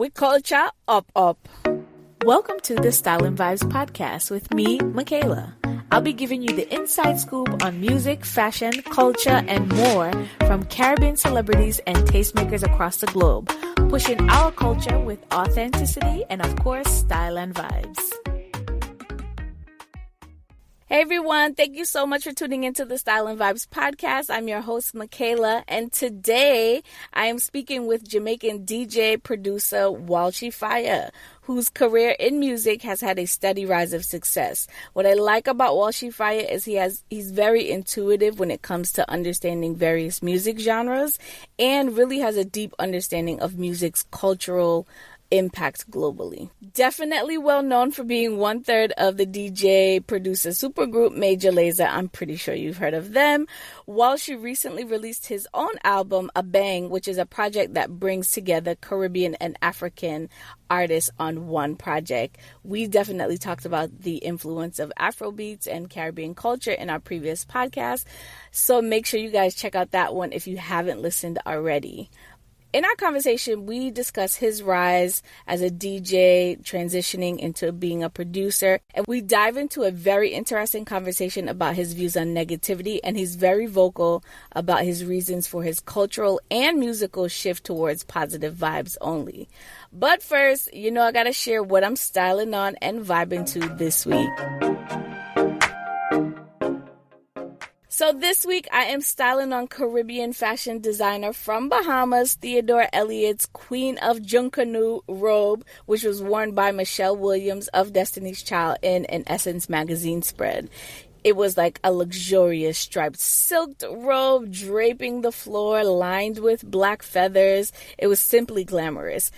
with culture up. Welcome to the Style and Vibes podcast with me, Michaela. I'll be giving you the inside scoop on music, fashion, culture, and more from Caribbean celebrities and tastemakers across the globe, pushing our culture with authenticity and, of course, style and vibes. Hey everyone, thank you so much for tuning into the Style and Vibes podcast. I'm your host, Michaela, and today I am speaking with Jamaican DJ producer Walshy Fire, whose career in music has had a steady rise of success. What I like about Walshy Fire is he's very intuitive when it comes to understanding various music genres and really has a deep understanding of music's cultural impact globally. Definitely well known for being 1/3 of the DJ producer supergroup Major Lazer. I'm pretty sure you've heard of them. Walshy recently released his own album, Abeng, which is a project that brings together Caribbean and African artists on one project. We definitely talked about the influence of Afrobeats and Caribbean culture in our previous podcast, so make sure you guys check out that one if you haven't listened already. In our conversation, we discuss his rise as a DJ, transitioning into being a producer, and we dive into a very interesting conversation about his views on negativity, and he's very vocal about his reasons for his cultural and musical shift towards positive vibes only. But first, I gotta share what I'm styling on and vibing to this week. So this week, I am styling on Caribbean fashion designer from Bahamas, Theodore Elliott's Queen of Junkanoo robe, which was worn by Michelle Williams of Destiny's Child in an Essence magazine spread. It was like a luxurious striped silk robe draping the floor, lined with black feathers. It was simply glamorous.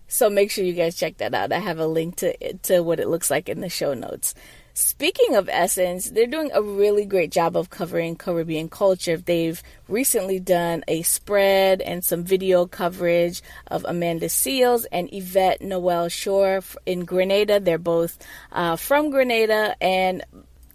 So make sure you guys check that out. I have a link to what it looks like in the show notes. Speaking of Essence, they're doing a really great job of covering Caribbean culture. They've recently done a spread and some video coverage of Amanda Seales and Yvette Noel Shore in Grenada. They're both from Grenada, and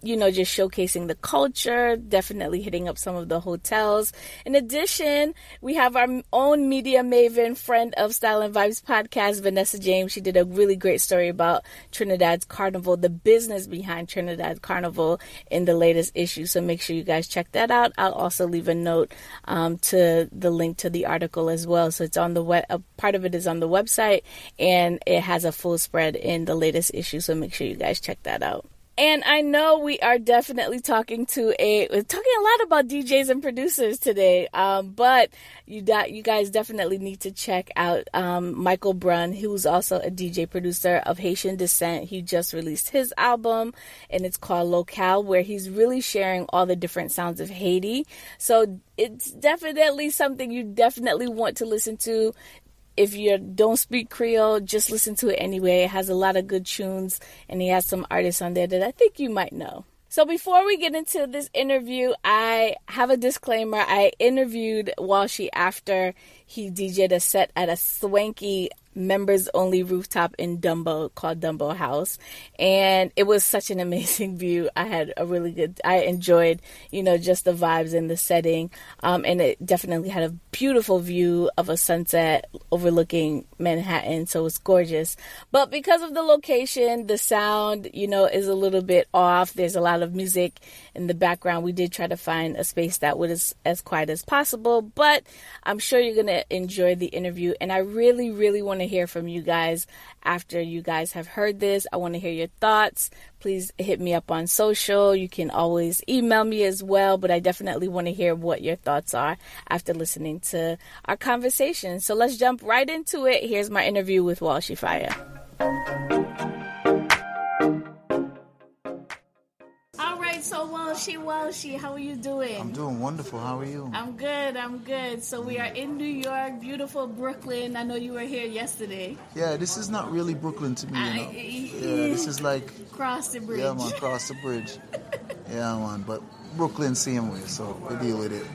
just showcasing the culture, definitely hitting up some of the hotels. In addition, we have our own media maven, friend of Style and Vibes podcast, Vanessa James. She did a really great story about Trinidad's Carnival, the business behind Trinidad Carnival in the latest issue. So make sure you guys check that out. I'll also leave a note to the link to the article as well. So it's on the part of it is on the website, and it has a full spread in the latest issue. So make sure you guys check that out. And I know we are definitely talking a lot about DJs and producers today, but you guys definitely need to check out Michael Brunn, who's also a DJ producer of Haitian descent. He just released his album, and it's called Locale, where he's really sharing all the different sounds of Haiti. So it's definitely something you definitely want to listen to. If you don't speak Creole, just listen to it anyway. It has a lot of good tunes, and he has some artists on there that I think you might know. So before we get into this interview, I have a disclaimer. I interviewed Walshy after he DJ'd a set at a swanky members-only rooftop in Dumbo called Dumbo House, and it was such an amazing view. I enjoyed, just the vibes and the setting, and it definitely had a beautiful view of a sunset overlooking Manhattan, so it was gorgeous. But because of the location, the sound, is a little bit off. There's a lot of music in the background. We did try to find a space that was as quiet as possible, but I'm sure you're going to enjoy the interview, and I really, really want to hear from you guys after you guys have heard this. I want to hear your thoughts. Please hit me up on social. You can always email me as well, but I definitely want to hear what your thoughts are after listening to our conversation. So let's jump right into it. Here's my interview with Walshy Fire. So Walshy, how are you doing? I'm doing wonderful. How are you? I'm good. So we are in New York, beautiful Brooklyn. I know you were here yesterday. Yeah, this is not really Brooklyn to me, Yeah, this is like... Cross the bridge. Yeah, man, cross the bridge. Yeah, man, but Brooklyn same way, so we deal with it,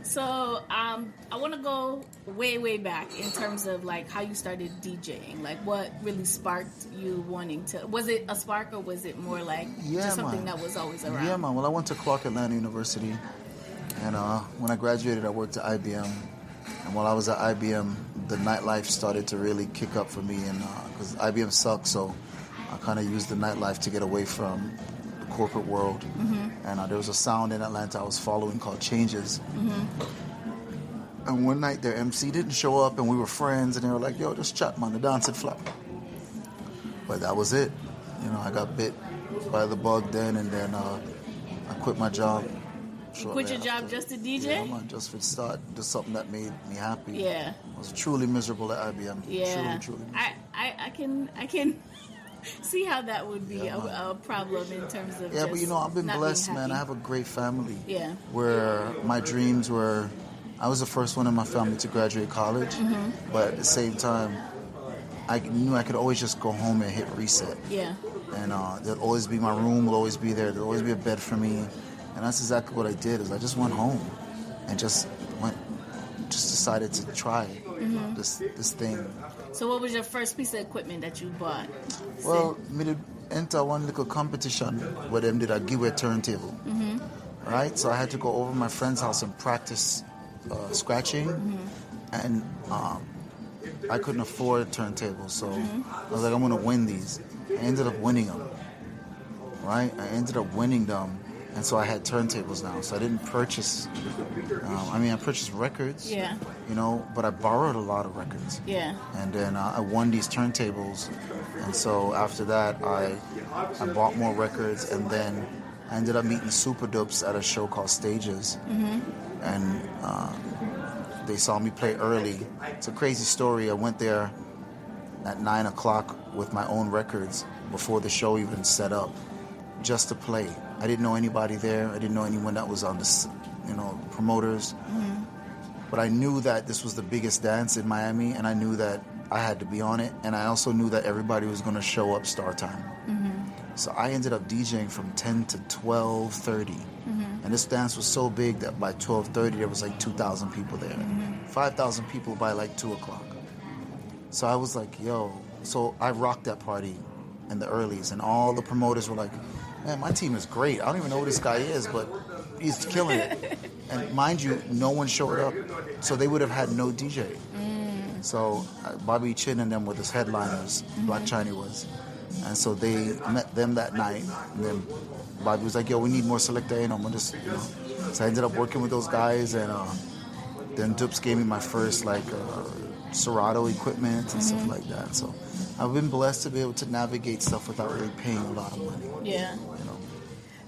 So I want to go way back in terms of like how you started DJing. Like what really sparked you wanting to... Was it a spark, or was it more like just something that was always around? Yeah, man. Well, I went to Clark Atlanta University, and when I graduated, I worked at IBM. And while I was at IBM, the nightlife started to really kick up for me, and because IBM sucked, so I kind of used the nightlife to get away from the corporate world. And there was a sound in Atlanta I was following called Changes. And one night their MC didn't show up, and we were friends, and they were like, yo, just chat, man, the dance would fly. But that was it. You know, I got bit by the bug then, and then I quit my job. You quit your job just to DJ? Yeah, man, just for start, just something that made me happy. Yeah. I was truly miserable at IBM. Yeah. Truly miserable. I can see how that would be a problem in terms of but you know, I've been blessed, man. I have a great family. Yeah. Where my dreams were, I was the first one in my family to graduate college, but at the same time, I knew I could always just go home and hit reset. Yeah. And there'll always be, my room will always be there. There'll always be a bed for me. And that's exactly what I did, is I just went home and just decided to try this thing. So what was your first piece of equipment that you bought? Well, I did enter one little competition where them did a giveaway turntable. Right? So I had to go over to my friend's house and practice scratching. And I couldn't afford turntables, so I was like, I'm going to win these. I ended up winning them. Right? I ended up winning them. And so I had turntables now. So I didn't purchase, I purchased records, you know, but I borrowed a lot of records. Yeah. And then I won these turntables. And so after that, I bought more records. And then I ended up meeting supergroups at a show called Stages. And they saw me play early. It's a crazy story. I went there at 9 o'clock with my own records before the show even set up, just to play. I didn't know anybody there. I didn't know anyone that was on the, promoters. But I knew that this was the biggest dance in Miami, and I knew that I had to be on it. And I also knew that everybody was going to show up star time. So I ended up DJing from 10 to 12:30. And this dance was so big that by 12:30 there was like 2,000 people there. 5,000 people by like 2 o'clock. So I was like, yo. So I rocked that party in the earlies, and all the promoters were like, man, my team is great. I don't even know who this guy is, but he's killing it. And mind you, no one showed up, so they would have had no DJ. So Bobby Chin and them were the headliners, Black China was. And so they met them that night, and then Bobby was like, yo, we need more selector, and I'm gonna just, So I ended up working with those guys, and then Dupes gave me my first, Serato equipment and stuff like that. So I've been blessed to be able to navigate stuff without really paying a lot of money. Yeah.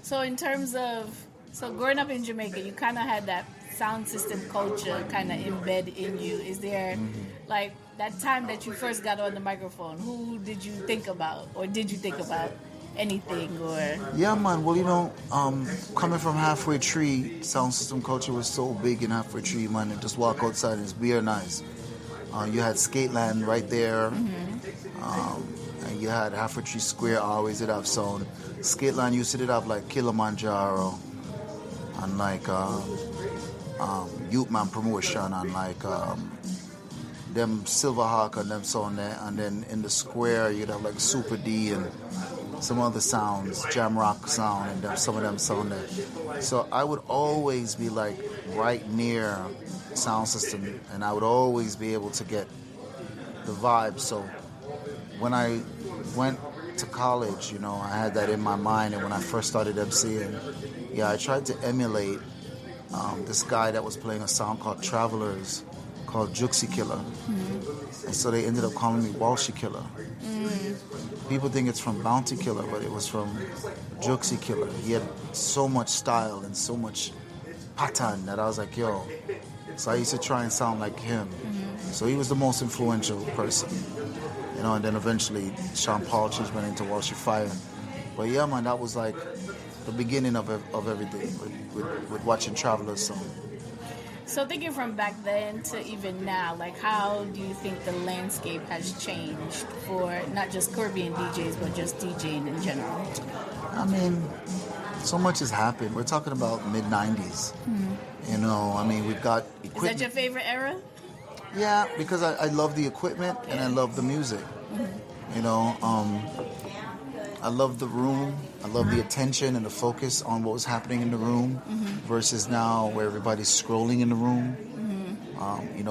So in terms of, growing up in Jamaica, you kind of had that sound system culture kind of embedded in you. Is there, that time that you first got on the microphone, who did you think about? Or did you think about anything? Or Yeah, man. Well, coming from Halfway Tree, sound system culture was so big in Halfway Tree, man. And just walk outside and it's beer nice. You had Skateland right there. And you had Halfway Tree Square always did have sound. Skateland used to have like Kilimanjaro and like Youth Man Promotion and like them Silverhawk and them sound there. And then in the square you'd have like Super D and some other sounds, Jam Rock sound, and some of them sound there. So I would always be like right near sound system, and I would always be able to get the vibe. So when I went to college, I had that in my mind, and when I first started MCing, I tried to emulate this guy that was playing a song called Travelers, called Juxi Killer. And so they ended up calling me Walshy Killer. People think it's from Bounty Killer, but it was from Juxi Killer. He had so much style and so much pattern that I was like, yo. So I used to try and sound like him. So he was the most influential person. And then eventually Sean Paul changed me into Walshy Fire. But yeah, man, that was like the beginning of everything with watching Travelers song. So thinking from back then to even now, how do you think the landscape has changed for not just Caribbean DJs, but just DJing in general? I mean, so much has happened. We're talking about mid-90s. We've got equipment. Is that your favorite era? Yeah, because I love the equipment and I love the music. I love the room. I love the attention and the focus on what was happening in the room versus now where everybody's scrolling in the room.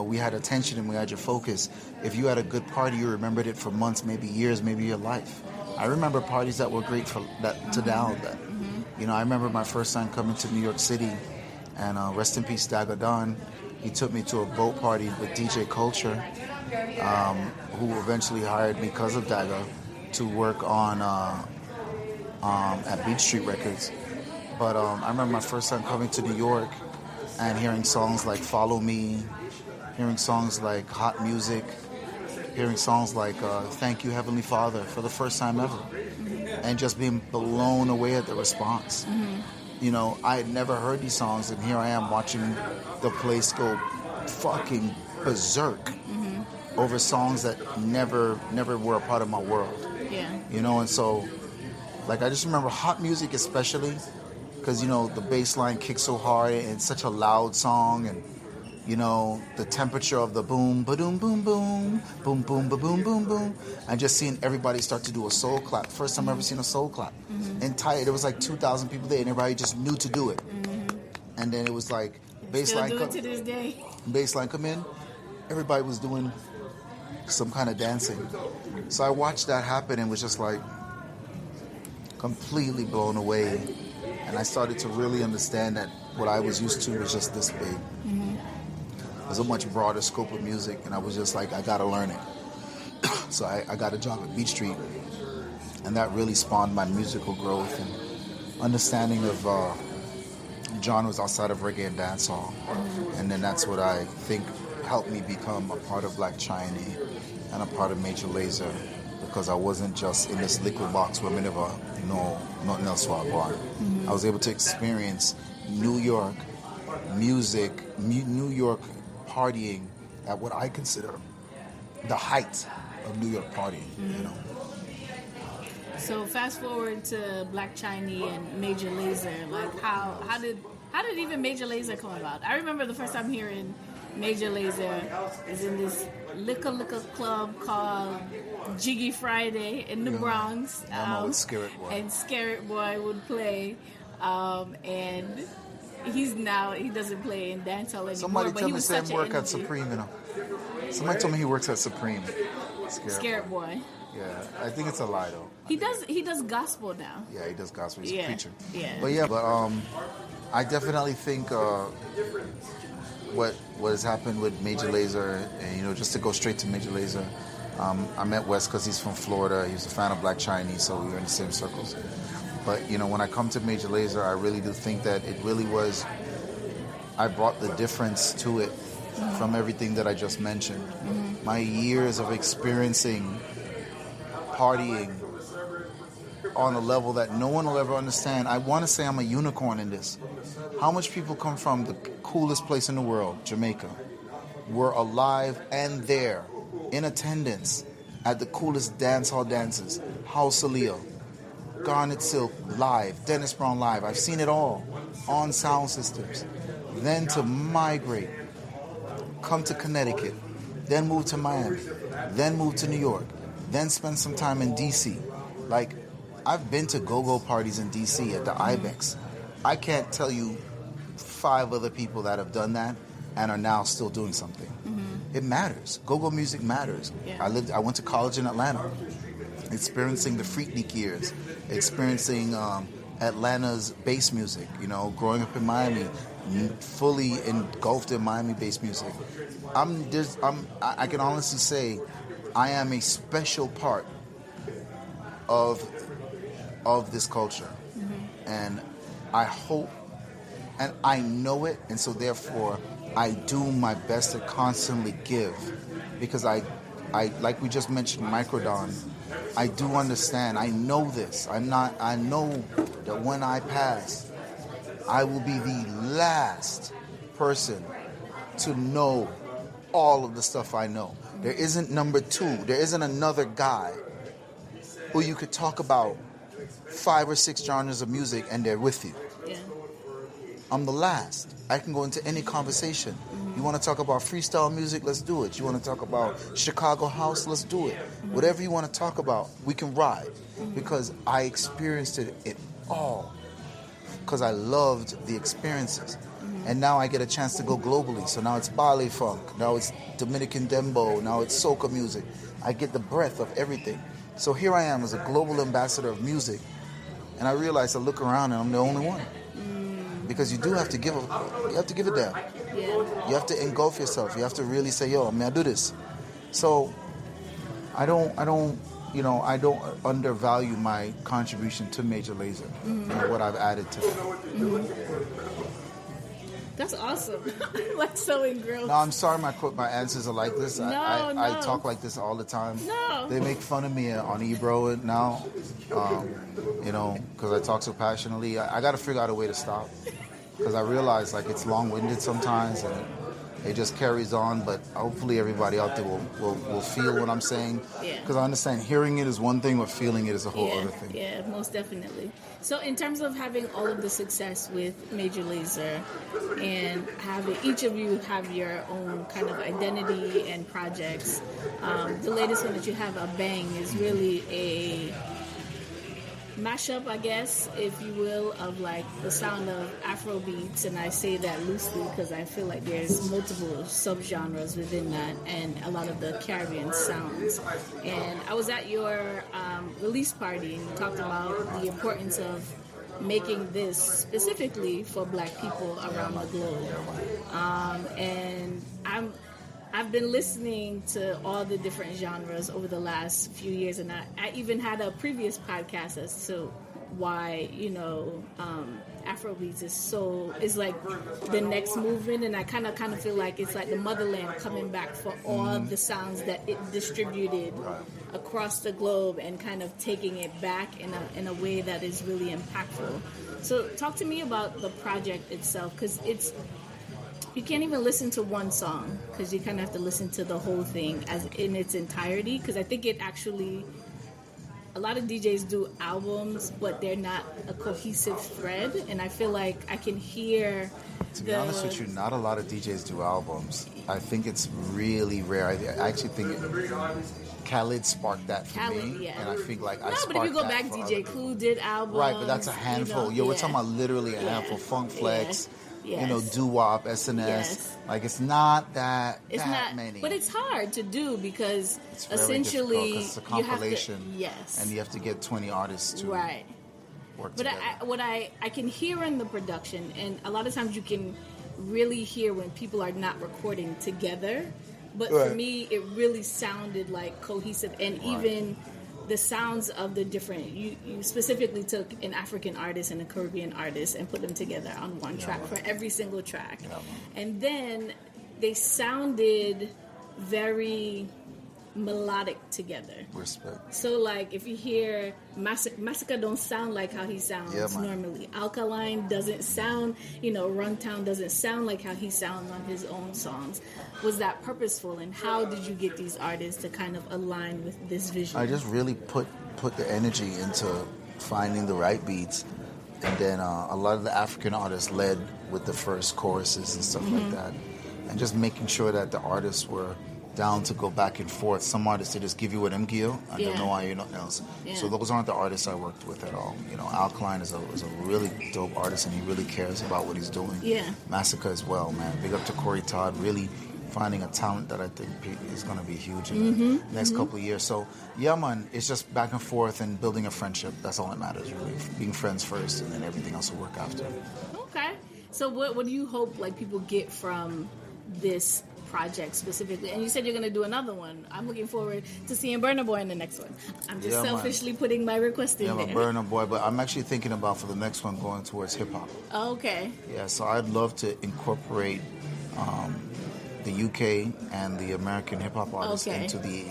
We had attention and we had your focus. If you had a good party, you remembered it for months, maybe years, maybe your life. I remember parties that were great for that to now. That I remember my first time coming to New York City, and rest in peace, Dagger Don. He took me to a boat party with DJ Culture, who eventually hired me because of Dagger to work on at Beach Street Records. But I remember my first time coming to New York and hearing songs like Follow Me, hearing songs like Hot Music, hearing songs like Thank You Heavenly Father for the first time ever, and just being blown away at the response. I had never heard these songs, and here I am watching the place go fucking berserk over songs that never were a part of my world. Yeah. And so, like, I just remember Hot Music especially, because, the bass line kicks so hard, and it's such a loud song, and, the temperature of the boom, ba-doom, boom, boom, boom, boom, ba-boom, boom, boom, and just seeing everybody start to do a soul clap. First time I've ever seen a soul clap. There was like 2,000 people there, and everybody just knew to do it. And then it was like, bass line do it to this day. Bass line come in, everybody was doing some kind of dancing. So I watched that happen and was just like completely blown away. And I started to really understand that what I was used to was just this big. It was a much broader scope of music, and I was just like, I gotta learn it. So I got a job at Beach Street, and that really spawned my musical growth and understanding of genres outside of reggae and dancehall. And then that's what I think helped me become a part of Black China and a part of Major Lazer, because I wasn't just in this liquid box where nothing else was going. I was able to experience New York music, New York partying at what I consider the height of New York partying. So fast forward to Black China and Major Lazer. Like, how did even Major Lazer come about? I remember the first time hearing Major Lazer is in this liquor club called Jiggy Friday in the Bronx. With Scarrett Boy. And Scarrett Boy would play, and he doesn't play in dancehall anymore. Somebody but told he me was Sam such work an at Supreme. Somebody told me he works at Supreme. Scarrett Boy. Yeah, I think it's a lie though. He does gospel now. Yeah, he does gospel. He's a preacher. Yeah. But I definitely think what has happened with Major Lazer, and just to go straight to Major Lazer, I met Wes because he's from Florida. He was a fan of Black Chinese, so we were in the same circles. But when I come to Major Lazer, I really do think that it really was. I brought the difference to it from everything that I just mentioned. My years of experiencing partying on a level that no one will ever understand. I want to say I'm a unicorn in this. How much people come from the coolest place in the world, Jamaica, were alive and there, in attendance, at the coolest dance hall dances, House of Leo, Garnet Silk live, Dennis Brown live. I've seen it all on sound systems. Then to migrate, come to Connecticut, then move to Miami, then move to New York, then spend some time in DC. Like, I've been to go-go parties in DC at the Ibex. I can't tell you 5 other people that have done that and are now still doing something. It matters. Go-go music matters. Yeah. I went to college in Atlanta, experiencing the Freaknik years, experiencing Atlanta's bass music, growing up in Miami, fully engulfed in Miami bass music. I can honestly say I am a special part of this culture. And I hope, and I know it, and so therefore I do my best to constantly give, because I like we just mentioned Microdon, I do understand, I know this, I know that when I pass, I will be the last person to know all of the stuff I know. There isn't number 2, there isn't another guy who you could talk about 5 or 6 genres of music and they're with you. Yeah. I'm the last. I can go into any conversation. You want to talk about freestyle music? Let's do it. You want to talk about Chicago house? Let's do it. Whatever you want to talk about, we can ride. Because I experienced it all. Because I loved the experiences. And now I get a chance to go globally. So now it's Bali funk, now it's Dominican dembo, now it's soca music. I get the breadth of everything. So here I am as a global ambassador of music, and I realize I look around and I'm the only one. Because you do have to give a damn. Yeah. You have to engulf yourself. You have to really say, yo, I mean, I do this. So I don't undervalue my contribution to Major Lazer and what I've added to it. That's awesome. I'm like so engrossed. No, I'm sorry my answers are like this. No. I talk like this all the time. No. They make fun of me on Ebro now, because I talk so passionately. I got to figure out a way to stop, because I realize like it's long-winded sometimes and it just carries on. But hopefully everybody out there will feel what I'm saying. Yeah. Because I understand hearing it is one thing, but feeling it is a whole other thing. Yeah, most definitely. So in terms of having all of the success with Major Lazer and having each of you have your own kind of identity and projects, the latest one that you have, Abeng, is really a mashup, I guess, if you will, of like the sound of Afrobeats, and I say that loosely because I feel like there's multiple subgenres within that and a lot of the Caribbean sounds. And I was at your release party and you talked about the importance of making this specifically for Black people around the globe. And I've been listening to all the different genres over the last few years, and I even had a previous podcast as to why, Afrobeats is like the next movement, and I kind of feel like it's like the motherland coming back for all the sounds that it distributed across the globe and kind of taking it back in a way that is really impactful. So talk to me about the project itself, because you can't even listen to one song, because you kind of have to listen to the whole thing as in its entirety, because I think it actually, a lot of DJs do albums, but they're not a cohesive thread, and I feel like I can hear To be honest with you, not a lot of DJs do albums. I think it's really rare. I actually think Khaled sparked that for me, yeah. And I think like I No, sparked but if you go that back, for DJ other Clue did albums. Right, but that's a handful. We're talking about literally a handful. Funk Flex, Yes. doo-wop, SNS. Yes. Like it's not that Not many. but it's hard to do because It's very essentially difficult 'cause it's a compilation. you have to, And you have to get 20 artists to right. work But together. I can hear in the production, and a lot of times you can really hear when people are not recording together. But for me, it really sounded like cohesive, and even the sounds of the different. You specifically took an African artist and a Caribbean artist and put them together on one track for every single track, and then they sounded very melodic together. Respect. So like if you hear Massacre don't sound like how he sounds normally. Alkaline doesn't sound, Runtown doesn't sound like how he sounds on his own songs. Was that purposeful, and how did you get these artists to kind of align with this vision? I just really put the energy into finding the right beats, and then a lot of the African artists led with the first choruses and stuff like that, and just making sure that the artists were down to go back and forth. Some artists, they just give you what them give, and don't know why you're nothing else. Yeah. So those aren't the artists I worked with at all. Alkaline is a really dope artist, and he really cares about what he's doing. Yeah. Massacre as well, man. Big up to Corey Todd, really finding a talent that I think is going to be huge in the next couple of years. So, yeah, man, it's just back and forth and building a friendship. That's all that matters, really. Being friends first, and then everything else will work after. Okay. So what do you hope like people get from this project specifically? And you said you're going to do another one. I'm looking forward to seeing Burna Boy in the next one. I'm just selfishly putting my request in there. Yeah, Burna Boy, but I'm actually thinking about for the next one going towards hip-hop. Okay. Yeah, so I'd love to incorporate the UK and the American hip-hop artists into the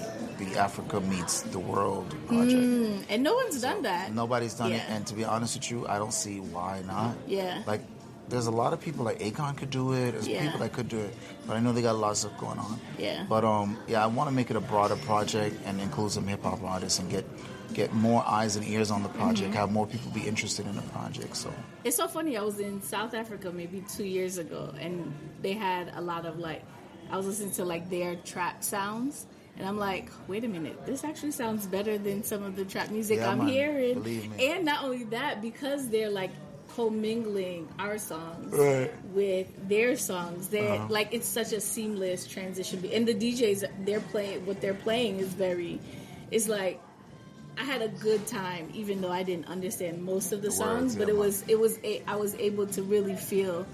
Africa Meets the World project. And no one's done that. Nobody's done it, and to be honest with you, I don't see why not. Yeah. Like, there's a lot of people like Akon could do it. There's people that could do it, but I know they got a lot of stuff going on. Yeah. But I want to make it a broader project and include some hip hop artists and get more eyes and ears on the project. Have more people be interested in the project. So it's so funny. I was in South Africa maybe 2 years ago, and they had a lot of I was listening to their trap sounds. And I'm like, wait a minute, this actually sounds better than some of the trap music I'm hearing. Believe me. And not only that, because they're commingling our songs Right. with their songs. They're like, it's such a seamless transition. And the DJs, they're playing is it's like, I had a good time, even though I didn't understand most of the songs, but I was able to really feel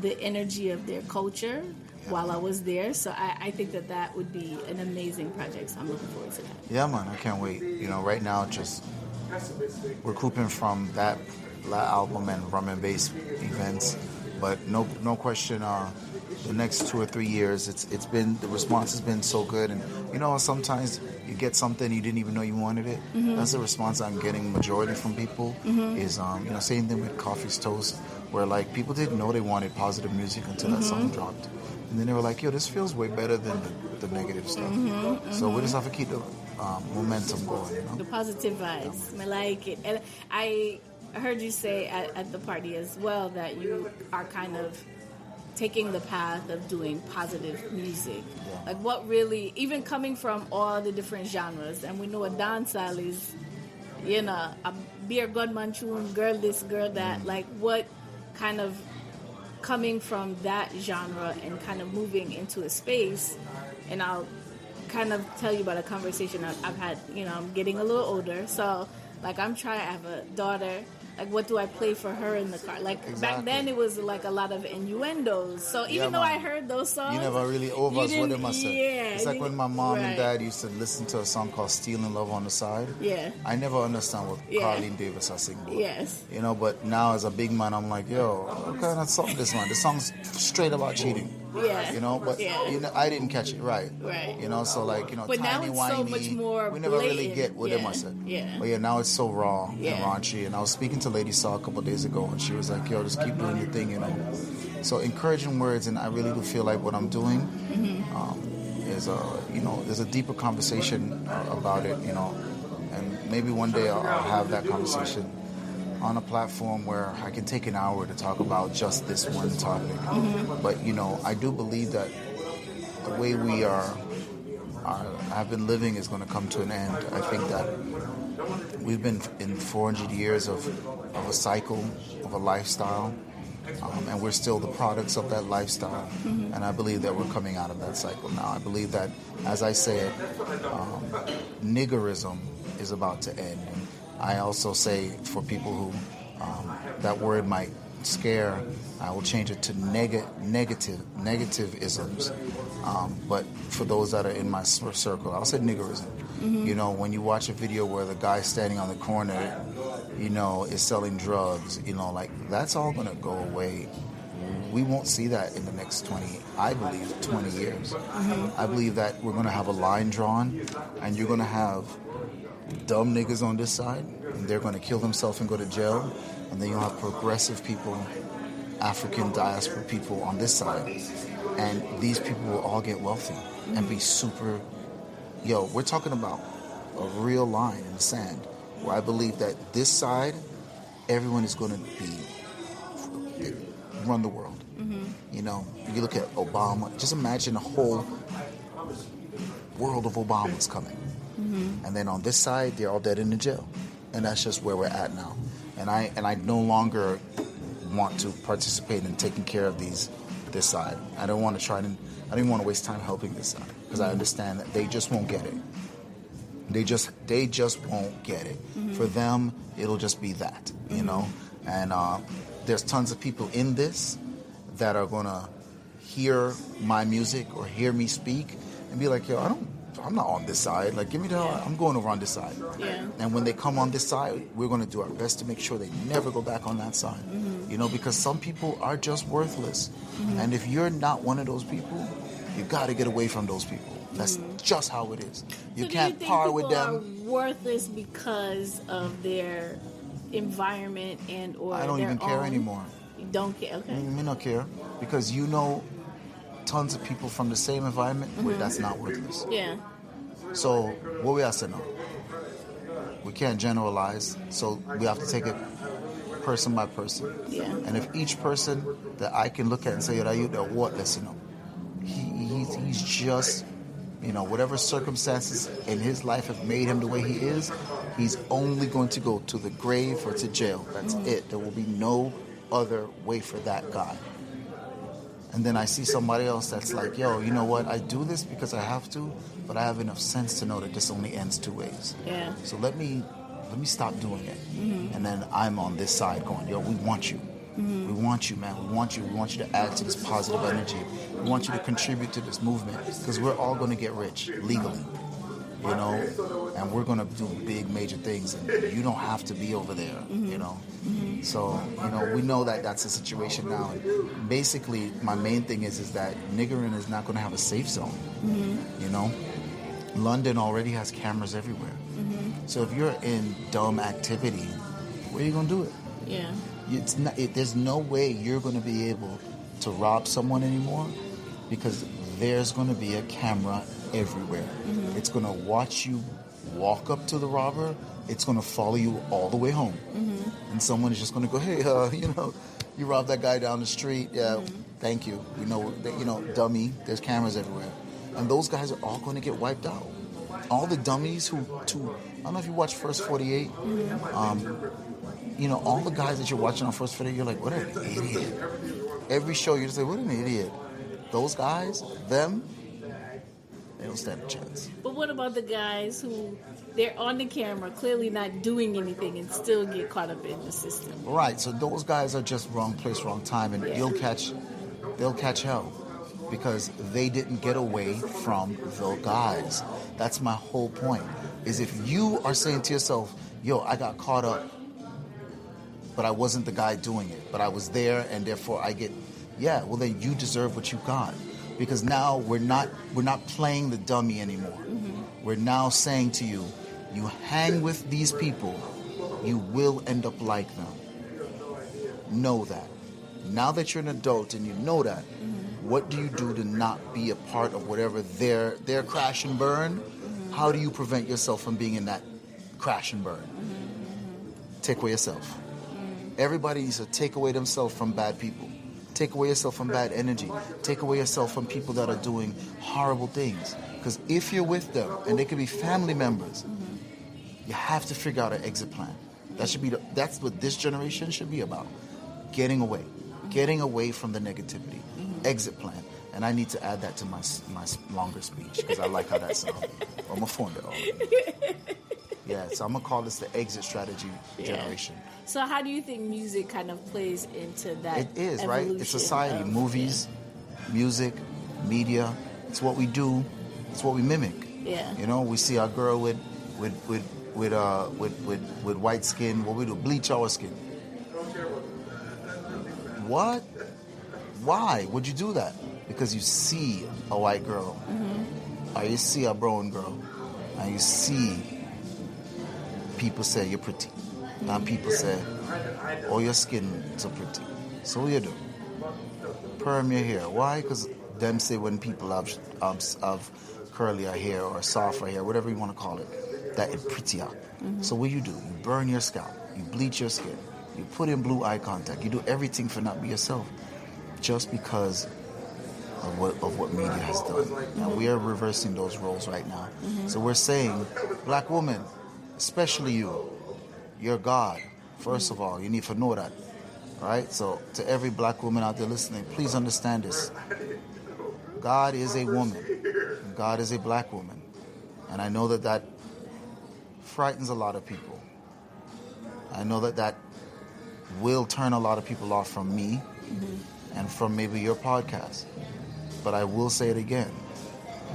the energy of their culture while I was there. So I think that would be an amazing project. So I'm looking forward to that. Yeah, man, I can't wait. Right now, just recouping from that album and drum and bass events, but no question. The next 2 or 3 years, the response has been so good, and sometimes you get something you didn't even know you wanted it. That's the response I'm getting majority from people. Is same thing with Coffee's Toast, where like people didn't know they wanted positive music until that song dropped, and then they were like, yo, this feels way better than the negative stuff. So we just have to keep the momentum going. The positive vibes. I like it. And I heard you say at the party as well that you are kind of taking the path of doing positive music. Yeah. Like what really, even coming from all the different genres, and we know a dancehall is, a beer gunman tune, girl this, girl that, like what kind of coming from that genre and kind of moving into a space, and I'll kind of tell you about a conversation I've had, I'm getting a little older, so like I have a daughter. Like, what do I play for her in the car? Like, back then, it was, like, a lot of innuendos. So, even though I heard those songs... You never really oversaw what they must say. Yeah. It's like when my mom and dad used to listen to a song called Stealing Love on the Side. Yeah. I never understand what Carlene Davis are singing about. Yes. But now as a big man, I'm like, yo, what kind of song this one? The song's straight about cheating. Yeah. But I didn't catch it right. Right. So like, but now tiny, it's whiny, so much more we never blatant. really get what they must say. Yeah. But now it's so raw and raunchy. And I was speaking to Lady Saw a couple of days ago, and she was like, yo, just keep doing your thing, So encouraging words, and I really do feel like what I'm doing is, there's a deeper conversation about it, and maybe one day I'll have that conversation on a platform where I can take an hour to talk about just this one topic. But, I do believe that the way we have been living is going to come to an end. I think that we've been in 400 years of a cycle, of a lifestyle, and we're still the products of that lifestyle. And I believe that we're coming out of that cycle now. I believe that, as I said, niggerism is about to end. And I also say for people who that word might scare, I will change it to negativisms. But for those that are in my circle, I'll say niggerism. When you watch a video where the guy standing on the corner, is selling drugs, like that's all going to go away. We won't see that in the next 20 years. I believe that we're going to have a line drawn, and you're going to have dumb niggas on this side, and they're going to kill themselves and go to jail, and then you'll have progressive people, African diaspora people on this side, and these people will all get wealthy and be super. We're talking about a real line in the sand where I believe that this side, everyone is going to run the world. You look at Obama, just imagine a whole world of Obamas coming. And then on this side, they're all dead in the jail. And that's just where we're at now. And I no longer want to participate in taking care of this side. I don't want to I don't even want to waste time helping this side, because I understand that they just won't get it. They just won't get it. For them, it'll just be that, And there's tons of people in this that are going to hear my music or hear me speak and be like, yo, I'm not on this side. Like, give me the hell. I'm going over on this side. Yeah. And when they come on this side, we're going to do our best to make sure they never go back on that side. Because some people are just worthless. And if you're not one of those people, you got to get away from those people. That's just how it is. You can't par with them. Are worthless because of their environment and or I don't even care anymore. You don't care? Okay. I may not care, because tons of people from the same environment where that's not worthless. Yeah. So what we have to know, we can't generalize, so we have to take it person by person. Yeah. And if each person that I can look at and say, they're worthless, he's just, whatever circumstances in his life have made him the way he is, he's only going to go to the grave or to jail. That's it. There will be no other way for that guy. And then I see somebody else that's like, yo, you know what? I do this because I have to, but I have enough sense to know that this only ends two ways. Yeah. So let me stop doing it. And then I'm on this side going, yo, we want you. We want you, man. We want you. We want you to add to this positive energy. We want you to contribute to this movement because we're all going to get rich legally, you know, and we're going to do big, major things. And you don't have to be over there, you know. So, you know, we know that that's the situation now. And basically, my main thing is that niggering is not going to have a safe zone, you know. London already has cameras everywhere. So if you're in dumb activity, where are you going to do it? Yeah. There's no way you're going to be able to rob someone anymore because there's going to be a camera everywhere. It's going to watch you walk up to the robber. It's going to follow you all the way home. And someone is just going to go, hey, you know, you robbed that guy down the street. Yeah, thank you. You know, dummy, there's cameras everywhere. And those guys are all going to get wiped out. All the dummies I don't know if you watch First 48. You know, all the guys that you're watching on First 48, you're like, what an idiot. Every show, you just say, what an idiot. Those guys, them, they don't stand a chance. But what about the guys who, they're on the camera, clearly not doing anything and still get caught up in the system? Right, so those guys are just wrong place, wrong time, and they'll catch hell because they didn't get away from the guys. That's my whole point, is if you are saying to yourself, yo, I got caught up, but I wasn't the guy doing it, but I was there, and therefore I get, well, then you deserve what you got. Because now we're not playing the dummy anymore. We're now saying to you, you hang with these people, you will end up like them. Know that. Now that you're an adult and you know that, what do you do to not be a part of whatever their crash and burn? How do you prevent yourself from being in that crash and burn? Take away yourself. Everybody needs to take away themselves from bad people. Take away yourself from bad energy. Take away yourself from people that are doing horrible things. Because if you're with them, and they could be family members, you have to figure out an exit plan. That's what this generation should be about. Getting away from the negativity. Exit plan. And I need to add that to my longer speech because I like how that sounds. I'm going to phone it all. Yeah, so I'm going to call this the exit strategy generation. So how do you think music kind of plays into that? It is, right? It's society. Movies, music, media. It's what we do. It's what we mimic. Yeah. You know, we see our girl with white skin. What we do? Bleach our skin. What? Why would you do that? Because you see a white girl, or you see a brown girl, and you see people say you're pretty. And people say, oh, your skin so pretty. So what you do? Perm your hair. Why? Because them say when people have curlier hair or softer hair, whatever you want to call it, that it's prettier. So what you do? You burn your scalp. You bleach your skin. You put in blue eye contact. You do everything for not be yourself. Just because of what media has done. Now we are reversing those roles right now. So we're saying, black woman, especially you're God. First of all, you need to know that. Right? So to every black woman out there listening, please understand this. God is a woman. And God is a black woman. And I know that frightens a lot of people. I know that will turn a lot of people off from me and from maybe your podcast. But I will say it again.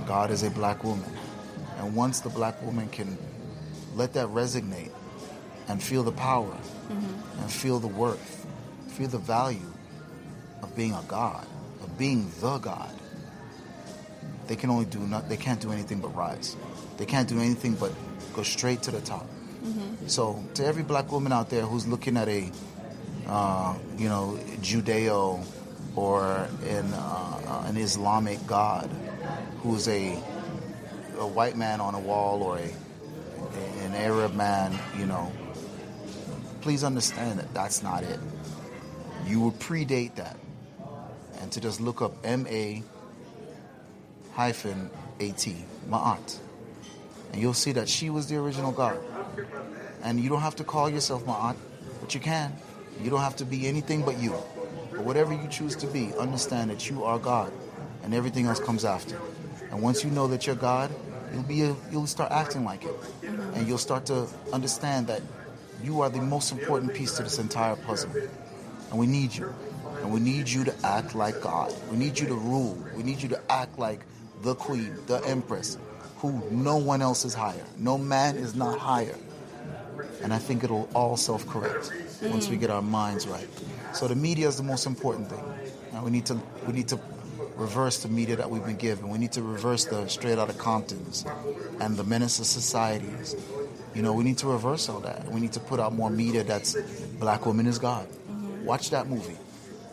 God is a black woman. And once the black woman can let that resonate and feel the power and feel the worth, feel the value of being a God, of being the God, they can't do anything but rise. They can't do anything but go straight to the top. So to every black woman out there who's looking at a Judeo or an Islamic God who's a white man on a wall or an Arab man, please understand that that's not it. You will predate that. And to just look up M-A-hyphen-A-T, Ma'at. And you'll see that she was the original God. And you don't have to call yourself Ma'at, but you can. You don't have to be anything but you. But whatever you choose to be, understand that you are God, and everything else comes after. And once you know that you're God, you'll start acting like it, and you'll start to understand that you are the most important piece to this entire puzzle. And we need you. And we need you to act like God. We need you to rule. We need you to act like the queen, the empress, who no one else is higher. No man is not higher. And I think it'll all self-correct once we get our minds right. So the media is the most important thing. And we need to reverse the media that we've been given. We need to reverse the Straight Outta Comptons and the Menace to Societies. We need to reverse all that. We need to put out more media that's Black woman is God. Watch that movie,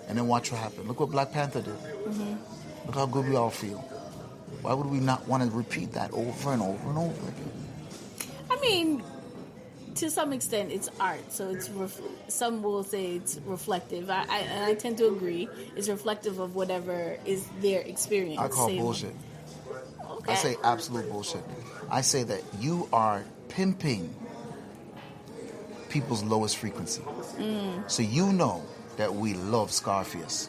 and then watch what happened. Look what Black Panther did. Look how good we all feel. Why would we not want to repeat that over and over and over again? I mean, to some extent, it's art, so it's some will say it's reflective. I tend to agree. It's reflective of whatever is their experience. I call bullshit. Okay. I say absolute bullshit. I say that you are pimping people's lowest frequency. So you know that we love Scarface,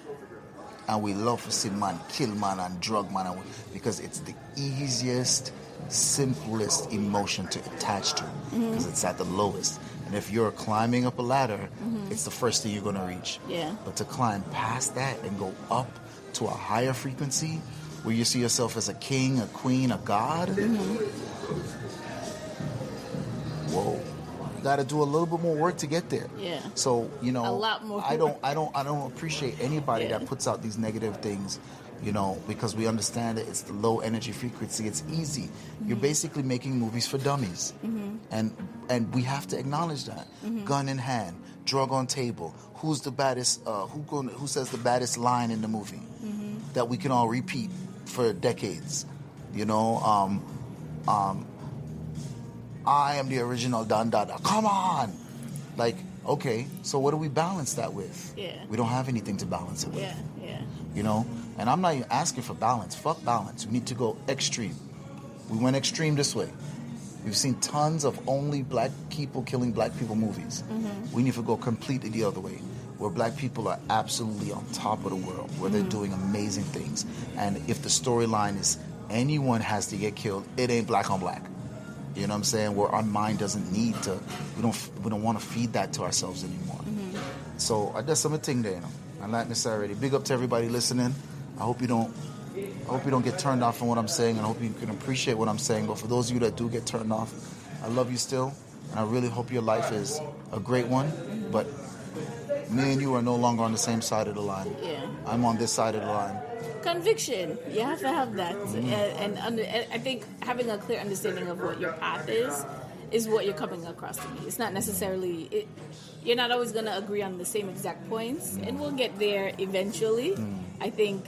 and we love to see man kill man and drug man, because it's the easiest, simplest emotion to attach to, because it's at the lowest. And if you're climbing up a ladder, it's the first thing you're going to reach. Yeah. But to climb past that and go up to a higher frequency, where you see yourself as a king, a queen, a god, whoa. Got to do a little bit more work to get there. Yeah. So, a lot more. I don't appreciate anybody that puts out these negative things, because we understand that it's the low energy frequency. It's easy. You're basically making movies for dummies. And we have to acknowledge that. Gun in hand, drug on table. Who's the baddest who says the baddest line in the movie that we can all repeat for decades? I am the original Don Dada. Come on! Okay, so what do we balance that with? Yeah. We don't have anything to balance it with. Yeah. And I'm not even asking for balance. Fuck balance. We need to go extreme. We went extreme this way. We've seen tons of only Black people killing Black people movies. We need to go completely the other way, where Black people are absolutely on top of the world, where they're doing amazing things. And if the storyline is anyone has to get killed, it ain't Black on Black. You know what I'm saying? Where our mind doesn't need to, we don't want to feed that to ourselves anymore. So that's something there, And like this already. Big up to everybody listening. I hope you don't get turned off from what I'm saying, and I hope you can appreciate what I'm saying. But for those of you that do get turned off, I love you still, and I really hope your life is a great one. But me and you are no longer on the same side of the line. Yeah. I'm on this side of the line. Conviction. You have to have that. And I think having a clear understanding of what your path is what you're coming across to me. It's not necessarily... You're not always going to agree on the same exact points, and we'll get there eventually. I think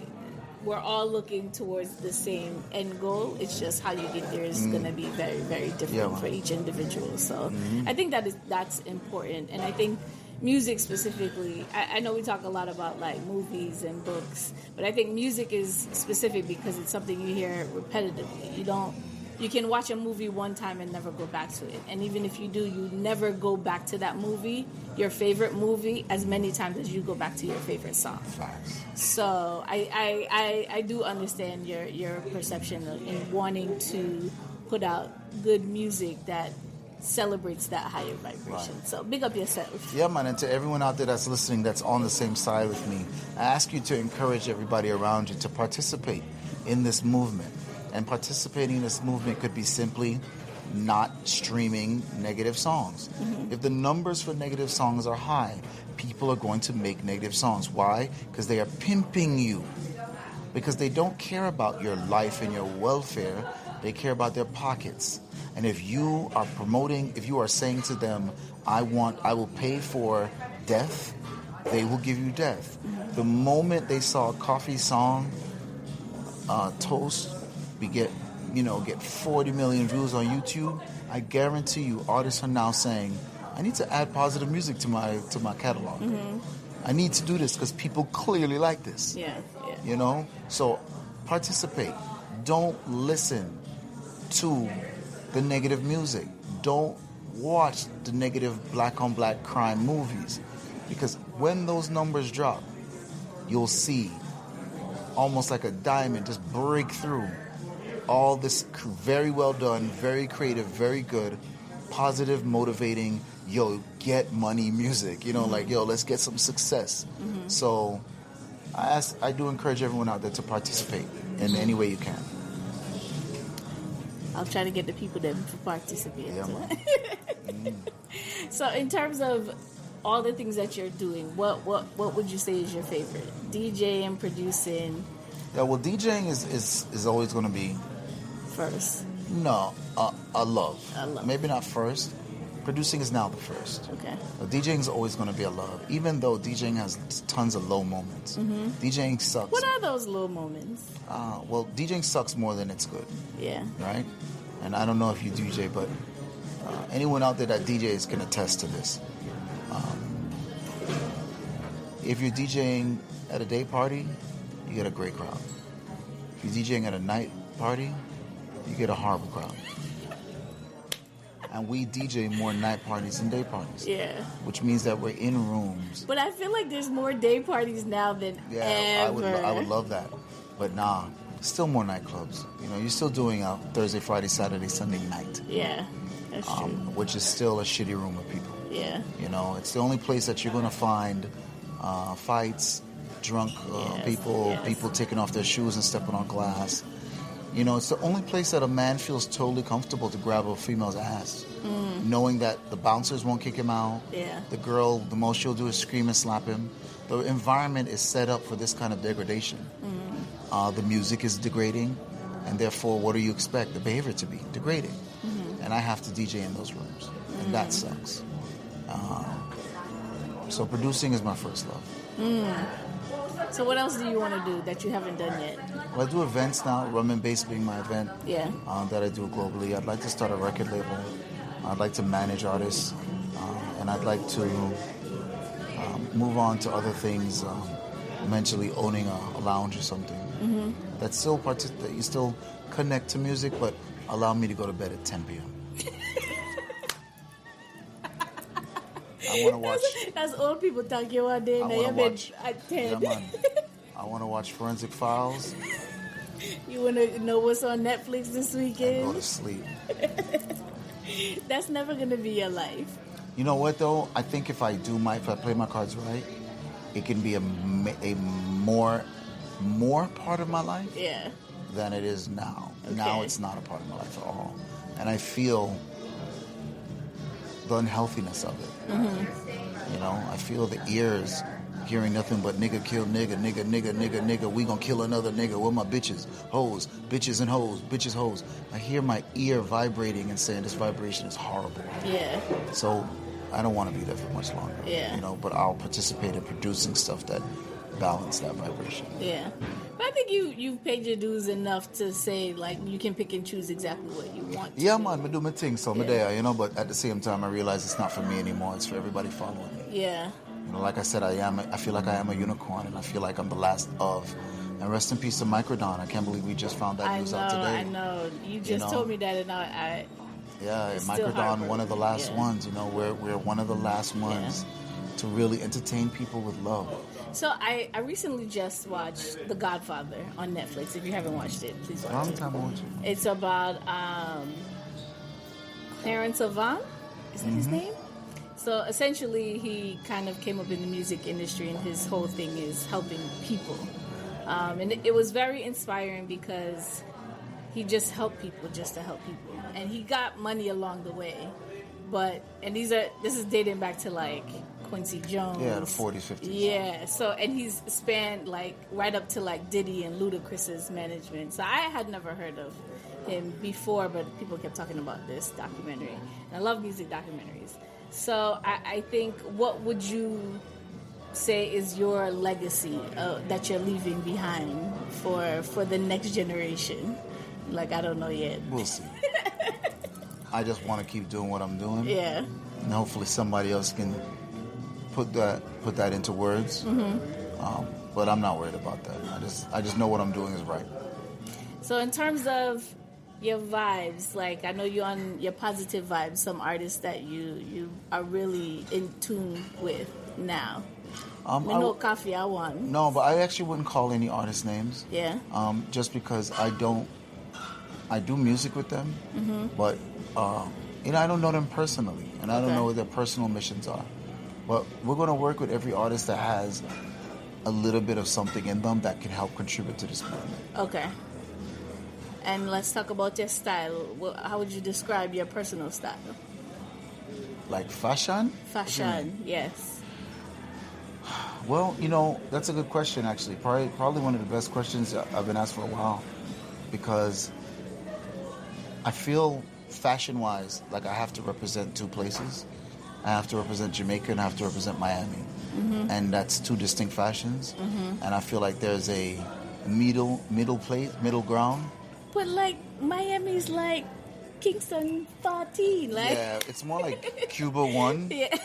we're all looking towards the same end goal. It's just how you get there is going to be very, very different for each individual. So I think that's important. And I think music specifically, I know we talk a lot about movies and books, but I think music is specific because it's something you hear repetitively. You can watch a movie one time and never go back to it. And even if you do, you never go back to that movie, your favorite movie, as many times as you go back to your favorite song. So I do understand your perception in wanting to put out good music that celebrates that higher vibration. So big up yourself. Yeah, man. And to everyone out there that's listening that's on the same side with me, I ask you to encourage everybody around you to participate in this movement. And participating in this movement could be simply not streaming negative songs. If the numbers for negative songs are high, people are going to make negative songs. Why? Because they are pimping you. Because they don't care about your life and your welfare. They care about their pockets. And if you are saying to them, I will pay for death, they will give you death. The moment they saw a coffee song, Toast, get 40 million views on YouTube, I guarantee you artists are now saying, I need to add positive music to my catalog. I need to do this because people clearly like this. So participate. Don't listen to the negative music. Don't watch the negative Black on Black crime movies. Because when those numbers drop, you'll see almost like a diamond just break through all this very well done, very creative, very good, positive, motivating, get money music. Like, let's get some success. So I do encourage everyone out there to participate in any way you can. I'll try to get the people there to participate. Yeah, man. So in terms of all the things that you're doing, what would you say is your favorite? DJing, producing? Yeah, well, DJing is always going to be... First? No, a love. A love. Maybe not first. Producing is now the first. Okay. But DJing is always going to be a love, even though DJing has tons of low moments. DJing sucks. What are those low moments? Well, DJing sucks more than it's good. Yeah. Right? And I don't know if you DJ, but anyone out there that DJs can attest to this. If you're DJing at a day party, you get a great crowd. If you're DJing at a night party, you get a horrible crowd. And we DJ more night parties than day parties. Yeah. Which means that we're in rooms. But I feel like there's more day parties now than ever. I would love that. But nah, still more nightclubs. You're still doing a Thursday, Friday, Saturday, Sunday night. Yeah, that's true. Which is still a shitty room of people. Yeah. It's the only place that you're going to find fights, drunk people taking off their shoes and stepping on glass. It's the only place that a man feels totally comfortable to grab a female's ass, knowing that the bouncers won't kick him out. Yeah. The girl, the most she'll do is scream and slap him. The environment is set up for this kind of degradation. The music is degrading, and therefore, what do you expect the behavior to be? Degrading. And I have to DJ in those rooms, and that sucks. So producing is my first love. So what else do you want to do that you haven't done yet? Well, I do events now, Rum and Bass being my event. Yeah. That I do globally. I'd like to start a record label. I'd like to manage artists. And I'd like to move on to other things, eventually owning a lounge or something. That's still that you still connect to music, but allow me to go to bed at 10 p.m. I want to watch. That's old people talking one day. Now you're bed at 10. Yeah, man. I want to watch Forensic Files. You want to know what's on Netflix this weekend? And go to sleep. That's never going to be your life. You know what, though? I think if I play my cards right, it can be a more part of my life than it is now. Okay. Now it's not a part of my life at all. And I feel the unhealthiness of it. I feel the ears hearing nothing but nigga kill nigga, nigga, nigga, nigga, nigga, we gonna kill another nigga, where my bitches, hoes, bitches and hoes, bitches, hoes. I hear my ear vibrating and saying this vibration is horrible. Yeah. So I don't want to be there for much longer. Yeah. But I'll participate in producing stuff that balance that vibration. Yeah. But I think you've paid your dues enough to say, like, you can pick and choose exactly what you want to do. Man, I do my thing, so I'm there, but at the same time I realize it's not for me anymore, it's for everybody following me. Yeah. Like I said, I feel like I am a unicorn, and I feel like I'm the last of. And rest in peace to Microdon. I can't believe we just found that news out today. I know. You just told me that, and I Microdon, one of the last ones. We're one of the last ones to really entertain people with love. So I recently just watched The Godfather on Netflix. If you haven't watched it, please watch it. Long time watching. It's about Clarence Avant. Is that his name? So essentially, he kind of came up in the music industry, and his whole thing is helping people. And it was very inspiring because he just helped people just to help people. And he got money along the way. This is dating back to like Quincy Jones. Yeah, the 40s, 50s. Yeah, and he's spanned like right up to like Diddy and Ludacris's management. So I had never heard of him before, but people kept talking about this documentary. And I love music documentaries. So I think, what would you say is your legacy that you're leaving behind for the next generation? Like, I don't know yet. We'll see. I just want to keep doing what I'm doing. Yeah. And hopefully somebody else can put that into words. But I'm not worried about that. I just know what I'm doing is right. So in terms of your vibes. Like, I know you're on your positive vibes. Some artists that you are really in tune with now. I know Coffee I want. No, but I actually wouldn't call any artist names. Yeah. Just because I do music with them, but I don't know them personally, and I don't know what their personal missions are. But we're going to work with every artist that has a little bit of something in them that can help contribute to this movement. Okay. And let's talk about your style. How would you describe your personal style? Like fashion? Fashion, yes. Well, that's a good question, actually. Probably one of the best questions I've been asked for a while. Because I feel fashion-wise like I have to represent two places. I have to represent Jamaica and I have to represent Miami. And that's two distinct fashions. And I feel like there's a middle ground. But like Miami's like Kingston 14, like yeah, it's more like Cuba 1. Yeah.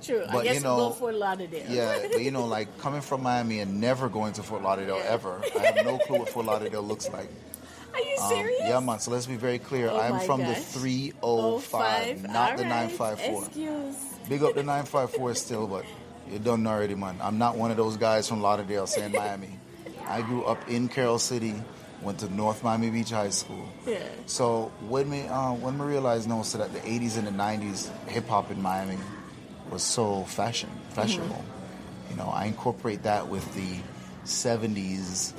True. But, I guess we'll go Fort Lauderdale. Yeah, but like coming from Miami and never going to Fort Lauderdale ever, I have no clue what Fort Lauderdale looks like. Are you serious? Yeah, man. So let's be very clear. I'm from the 305, not the 954. Excuse. Big up the 954 still, but you don't know already, man. I'm not one of those guys from Lauderdale saying Miami. I grew up in Carroll City, went to North Miami Beach High School. Yeah. So when we realized, so that the 80s and the 90s hip hop in Miami was so fashionable. I incorporate that with the 70s,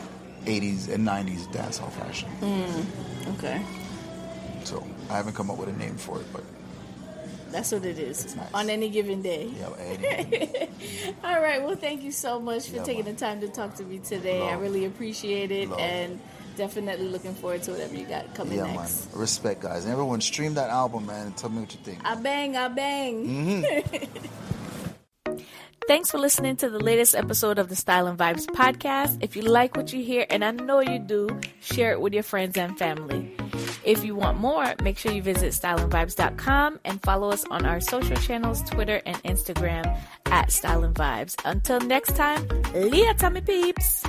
80s, and 90s dancehall fashion. Okay. So I haven't come up with a name for it, but that's what it is. It's nice. On any given day. Yeah, any given day. All right. Well, thank you so much for taking the time to talk to me today. I really appreciate it. And definitely looking forward to whatever you got coming next. Man. Respect, guys. And everyone, stream that album, man, and tell me what you think. Abeng. Thanks for listening to the latest episode of the Style and Vibes podcast. If you like what you hear, and I know you do, share it with your friends and family. If you want more, make sure you visit styleandvibes.com and follow us on our social channels, Twitter and Instagram @Style and Vibes. Until next time, Leah Tommy Peeps.